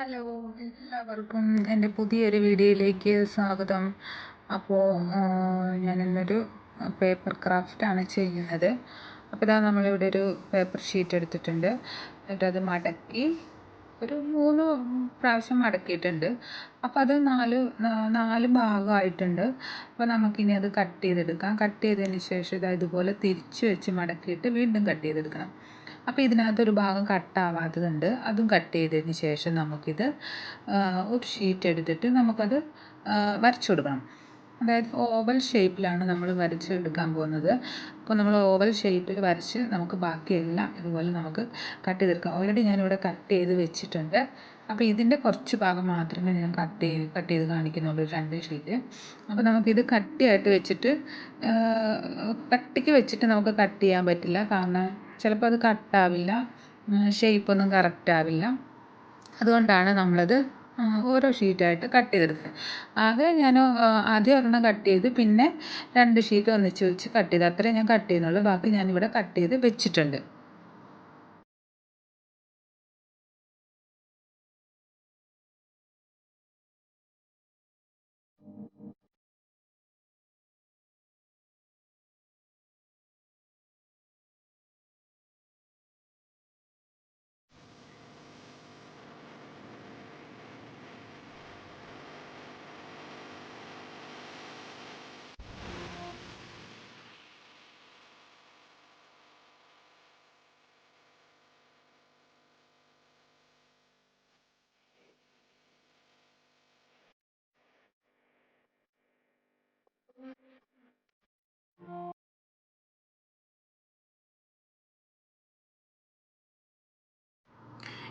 Hello, എല്ലാവർക്കും എൻ്റെ പുതിയൊരു വീഡിയോയിലേക്ക് സ്വാഗതം. അപ്പോൾ ഞാനിന്നൊരു പേപ്പർ ക്രാഫ്റ്റാണ് ചെയ്യുന്നത്. അപ്പോൾ ഇതാ നമ്മളിവിടെ ഒരു പേപ്പർ ഷീറ്റ് എടുത്തിട്ടുണ്ട്. എന്നിട്ടത് മടക്കി ഒരു 3 പ്രാവശ്യം മടക്കിയിട്ടുണ്ട്. അപ്പോൾ അത് നാല് ഭാഗമായിട്ടുണ്ട്. അപ്പോൾ നമുക്കിനി അത് കട്ട് ചെയ്തെടുക്കാം. കട്ട് ചെയ്തതിന് ശേഷം ഇതുപോലെ തിരിച്ച് വെച്ച് മടക്കിയിട്ട് വീണ്ടും കട്ട് ചെയ്തെടുക്കണം. അപ്പോൾ ഇതിനകത്തൊരു ഭാഗം കട്ടാവാത്തതുണ്ട്, അതും കട്ട് ചെയ്തതിന് ശേഷം നമുക്കിത് ഒരു ഷീറ്റ് എടുത്തിട്ട് നമുക്കത് വരച്ചു കൊടുക്കണം. അതായത് ഓവൽ ഷേപ്പിലാണ് നമ്മൾ വരച്ചെടുക്കാൻ പോകുന്നത്. അപ്പോൾ നമ്മൾ ഓവൽ ഷേപ്പിൽ വരച്ച് നമുക്ക് ബാക്കിയെല്ലാം ഇതുപോലെ നമുക്ക് കട്ട് ചെയ്തെടുക്കാം. ഓൾറെഡി ഞാനിവിടെ കട്ട് ചെയ്ത് വെച്ചിട്ടുണ്ട്. അപ്പോൾ ഇതിൻ്റെ കുറച്ച് ഭാഗം മാത്രമേ ഞാൻ കട്ട് ചെയ്ത് കാണിക്കുന്നുള്ളൂ, 2 ഷീറ്റ്. അപ്പോൾ നമുക്കിത് കട്ടിയായിട്ട് വെച്ചിട്ട് കട്ടിക്ക് വെച്ചിട്ട് നമുക്ക് കട്ട് ചെയ്യാൻ പറ്റില്ല. കാരണം ചിലപ്പോൾ അത് കട്ടാവില്ല, ഷേപ്പൊന്നും കറക്റ്റ് ആവില്ല. അതുകൊണ്ടാണ് നമ്മളത് ഓരോ ഷീറ്റായിട്ട് കട്ട് ചെയ്തെടുക്കുന്നത്. ഞാൻ ആദ്യം ഒരെണ്ണം കട്ട് ചെയ്ത് പിന്നെ 2 ഷീറ്റ് ഒന്നിച്ച് വെച്ച് കട്ട് ചെയ്ത്, അത്രയും ഞാൻ കട്ട് ചെയ്യുന്നുള്ളൂ. ബാക്കി ഞാനിവിടെ കട്ട് ചെയ്ത് വെച്ചിട്ടുണ്ട്.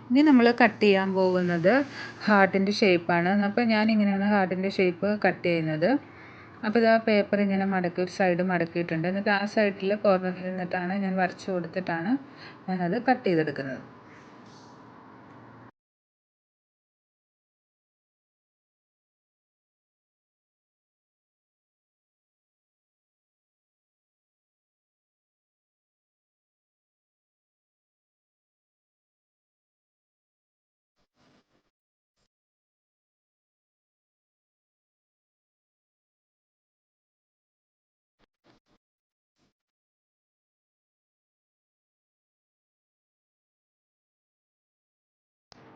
ഇനി നമ്മൾ കട്ട് ചെയ്യാൻ പോകുന്നത് ഹാർട്ടിൻ്റെ ഷേപ്പാണ്. അപ്പോൾ ഞാനിങ്ങനെയാണ് ഹാർട്ടിൻ്റെ ഷേപ്പ് കട്ട് ചെയ്യുന്നത്. അപ്പോൾ ഇതാ പേപ്പർ ഇങ്ങനെ മടക്കി ഒരു സൈഡ് മടക്കിയിട്ടുണ്ട്. എന്നിട്ട് ആ സൈഡിൽ കോർണറിൽ നിന്നിട്ടാണ് ഞാൻ വരച്ചു കൊടുത്തിട്ടാണ് ഞാനത് കട്ട് ചെയ്തെടുക്കുന്നത്.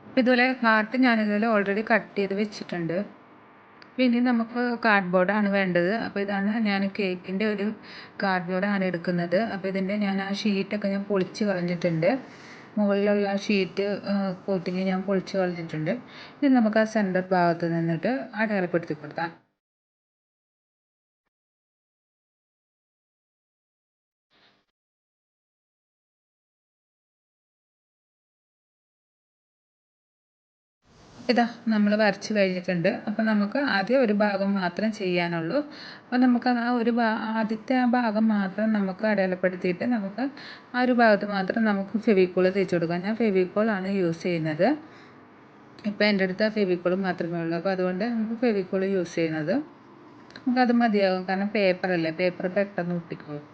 അപ്പോൾ ഇതുപോലെ ഹാർട്ട് ഞാനിതുപോലെ ഓൾറെഡി കട്ട് ചെയ്ത് വെച്ചിട്ടുണ്ട്. പിന്നെ നമുക്ക് കാർഡ്ബോർഡാണ് വേണ്ടത്. അപ്പോൾ ഇതാണ് ഞാൻ കേക്കിൻ്റെ ഒരു കാർഡ്ബോർഡാണ് എടുക്കുന്നത്. അപ്പോൾ ഇതിൻ്റെ ഞാൻ ആ ഷീറ്റൊക്കെ ഞാൻ പൊളിച്ച് കളഞ്ഞിട്ടുണ്ട്. മുകളിലുള്ള ഷീറ്റ് കോട്ടിങ് ഞാൻ പൊളിച്ച് കളഞ്ഞിട്ടുണ്ട്. ഇത് നമുക്ക് ആ സെൻറ്റർ ഭാഗത്ത് നിന്നിട്ട് അടയാളപ്പെടുത്തി കൊടുക്കാം. ഇതാ നമ്മൾ വരച്ച് കഴിഞ്ഞിട്ടുണ്ട്. അപ്പോൾ നമുക്ക് ആദ്യം ഒരു ഭാഗം മാത്രം ചെയ്യാനുള്ളൂ. അപ്പോൾ നമുക്ക് ആദ്യത്തെ ആ ഭാഗം മാത്രം നമുക്ക് അടയാളപ്പെടുത്തിയിട്ട് നമുക്ക് ആ ഒരു ഭാഗത്ത് മാത്രം നമുക്ക് ഫെവിക്കോൾ തേച്ച് കൊടുക്കാം. ഞാൻ ഫെവിക്കോളാണ് യൂസ് ചെയ്യുന്നത്. ഇപ്പോൾ എൻ്റെ അടുത്ത് ഫെവിക്കോൾ മാത്രമേ ഉള്ളൂ. അപ്പോൾ അതുകൊണ്ട് നമുക്ക് ഫെവിക്കോൾ യൂസ് ചെയ്യുന്നത് നമുക്കത് മതിയാകും. കാരണം പേപ്പറല്ലേ, പേപ്പർ പെട്ടെന്ന് ഒട്ടിക്കോളും.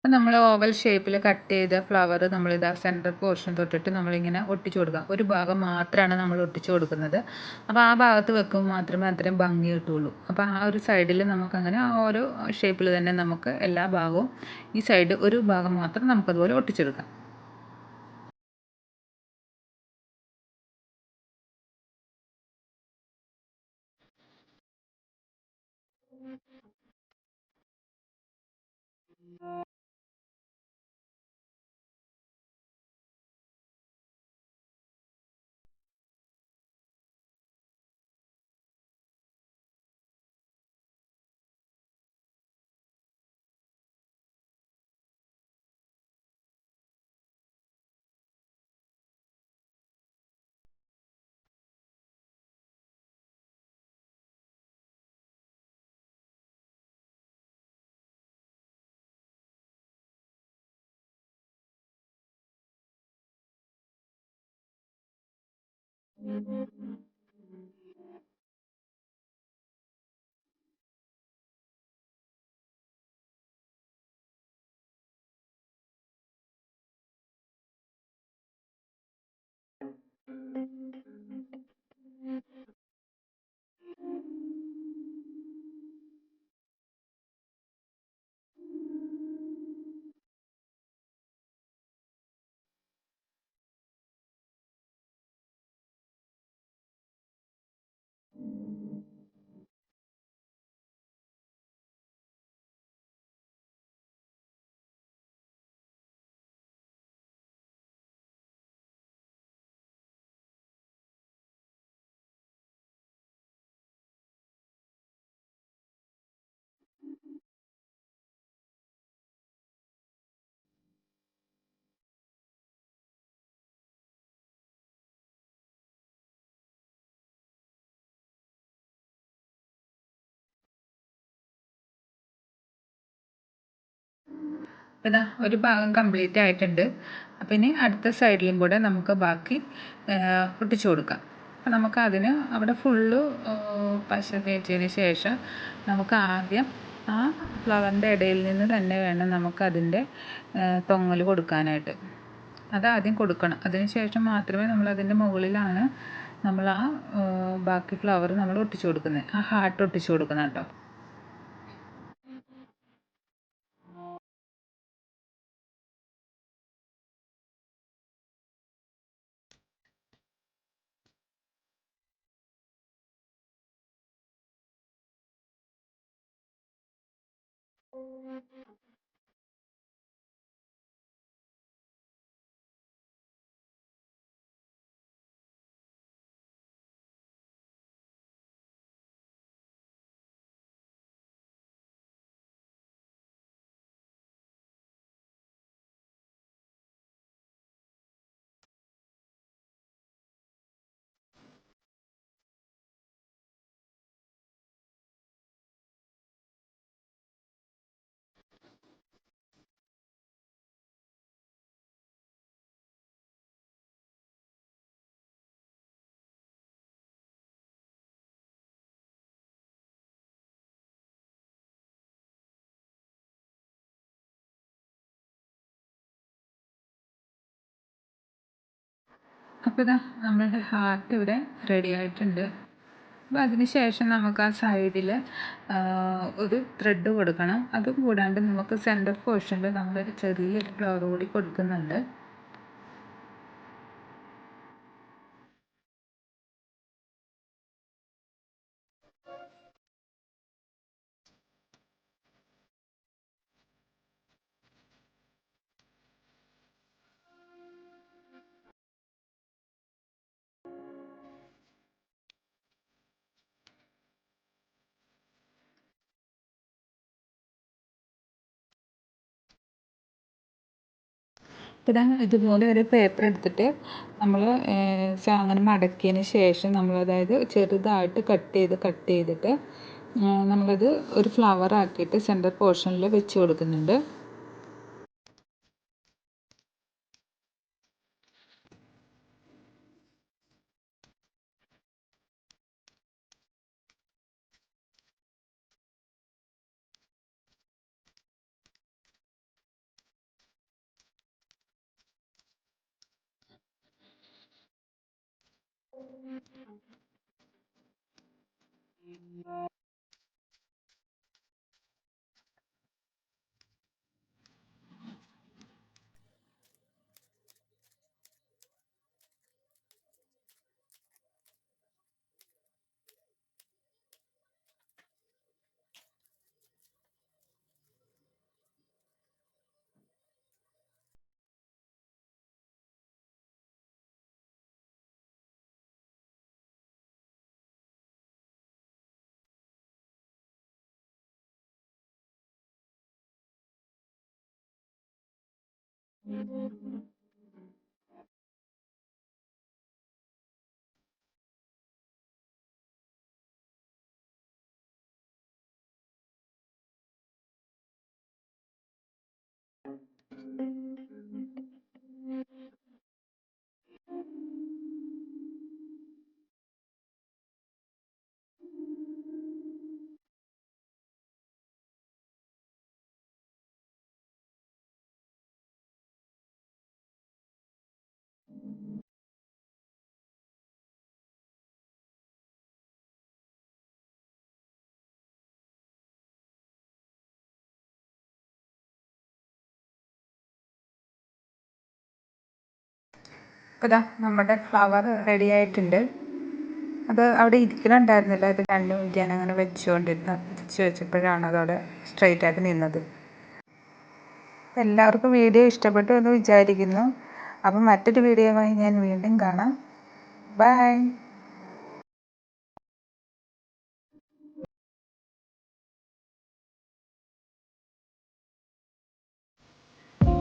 അപ്പം നമ്മൾ ഓവൽ ഷേപ്പിൽ കട്ട് ചെയ്ത ഫ്ലവർ നമ്മളിതാ സെൻറ്റർ പോർഷൻ തൊട്ടിട്ട് നമ്മളിങ്ങനെ ഒട്ടിച്ചു കൊടുക്കുക. ഒരു ഭാഗം മാത്രമാണ് നമ്മൾ ഒട്ടിച്ചു കൊടുക്കുന്നത്. അപ്പോൾ ആ ഭാഗത്ത് വെക്കുമ്പോൾ മാത്രമേ അത്രയും ഭംഗി കിട്ടുള്ളൂ. അപ്പോൾ ആ ഒരു സൈഡിൽ നമുക്കങ്ങനെ ആ ഓരോ ഷേപ്പിൽ തന്നെ നമുക്ക് എല്ലാ ഭാഗവും ഈ സൈഡ് ഒരു ഭാഗം മാത്രം നമുക്കതുപോലെ ഒട്ടിച്ചെടുക്കാം. അപ്പോൾ ഇതാ ഒരു ഭാഗം കംപ്ലീറ്റ് ആയിട്ടുണ്ട്. അപ്പോൾ ഇനി അടുത്ത സൈഡിലും കൂടെ നമുക്ക് ബാക്കി ഒട്ടിച്ചു കൊടുക്കാം. അപ്പോൾ നമുക്ക് അതിന് അവിടെ ഫുള്ള് പശ തേച്ചതിന് ശേഷം നമുക്ക് ആദ്യം ആ ഫ്ലവറിൻ്റെ ഇടയിൽ നിന്ന് തന്നെ വേണം നമുക്കതിൻ്റെ തൊങ്ങൽ കൊടുക്കാനായിട്ട്. അതാദ്യം കൊടുക്കണം. അതിന് ശേഷം മാത്രമേ നമ്മളതിൻ്റെ മുകളിലാണ് നമ്മൾ ആ ബാക്കി ഫ്ലവർ നമ്മൾ ഒട്ടിച്ചു കൊടുക്കുന്നത്, ആ ഹാർട്ട് ഒട്ടിച്ചു കൊടുക്കുന്നത് കേട്ടോ. അപ്പോൾ ഇതാ നമ്മളുടെ ഹാർട്ട് ഇവിടെ റെഡി ആയിട്ടുണ്ട്. അപ്പോൾ അതിന് ശേഷം നമുക്ക് ആ സൈഡിൽ ഒരു ത്രെഡ് കൊടുക്കണം. അതും കൂടാണ്ട് നമുക്ക് സെൻറ്റർ പോർഷനിൽ നമ്മളൊരു ചെറിയൊരു ഫ്ലവർ കൂടി കൊടുക്കുന്നുണ്ട്. അപ്പോൾ ഇതുപോലെ ഒരു പേപ്പർ എടുത്തിട്ട് നമ്മൾ അങ്ങനെ മടക്കിയതിന് ശേഷം നമ്മൾ അതായത് ചെറുതായിട്ട് കട്ട് ചെയ്തിട്ട് നമ്മളത് ഒരു ഫ്ലവർ ആക്കിയിട്ട് സെൻറ്റർ പോർഷനിൽ വെച്ച് കൊടുക്കുന്നുണ്ട്. അപ്പോൾ ഇതാ നമ്മുടെ ഫ്ലവർ റെഡി ആയിട്ടുണ്ട്. അത് അവിടെ ഇരിക്കണുണ്ടായിരുന്നില്ല, അത് 2 മിനിറ്റ് ഞാൻ അങ്ങനെ വെച്ചപ്പോഴാണ് അതവിടെ സ്ട്രെയിറ്റ് ആയിട്ട് നിന്നത്. അപ്പോൾ എല്ലാവർക്കും വീഡിയോ ഇഷ്ടപ്പെട്ടു എന്ന് വിചാരിക്കുന്നു. അപ്പം മറ്റൊരു വീഡിയോയുമായി ഞാൻ വീണ്ടും കാണാം. ബൈ.